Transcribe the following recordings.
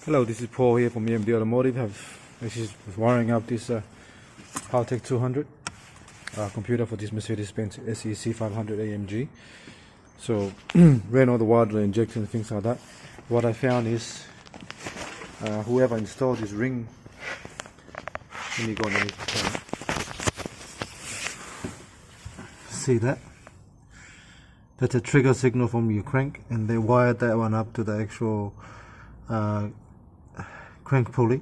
Hello, this is Paul here from EMD Automotive. This is wiring up this Haltech 200 computer for this Mercedes-Benz SEC 500 AMG. So ran all the water injectors and things like that. What I found is whoever installed this ring, let me go underneath the car. See that? That's a trigger signal from your crank, and they wired that one up to the actual crank pulley.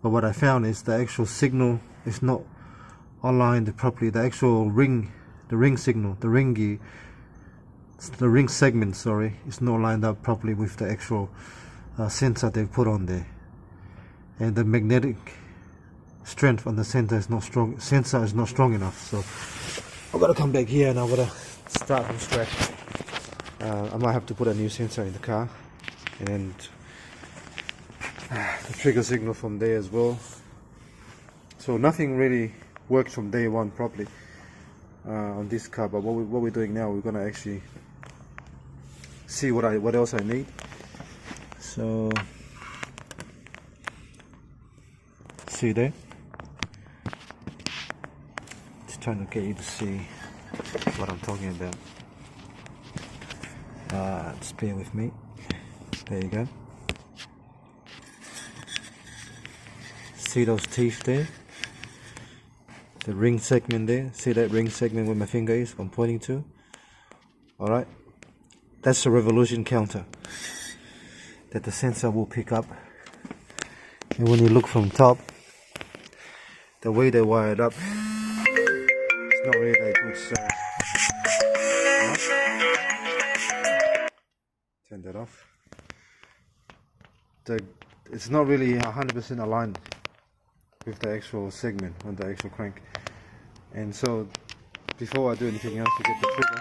But what I found is the actual signal is not aligned properly. The actual ring, the ring signal, the ring gear, the ring segment, sorry, is not lined up properly with the actual sensor they've put on there. And the magnetic strength on the sensor is not strong. Sensor is not strong enough. So I've got to come back here and I've got to start from scratch. I might have to put a new sensor in the car, and the trigger signal from there as well. So nothing really worked from day one properly on this car. But what we're doing now, we're gonna actually see what else I need. So see there. Just trying to get you to see what I'm talking about. Just bear with me. There you go. See those teeth there? The ring segment there. See that ring segment where my finger is? I'm pointing to. Alright. That's the revolution counter that the sensor will pick up. And when you look from top, the way they wire it up, it's not really that good. So turn that off. It's not really 100% aligned with the actual segment on the actual crank. And so before I do anything else to get the trigger,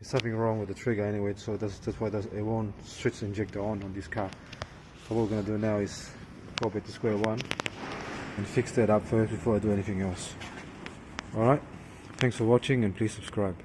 there's something wrong with the trigger anyway, so that's why it won't switch the injector on this car. So what we're going to do now is go back to square one and fix that up first before I do anything else. Alright, thanks for watching and please subscribe.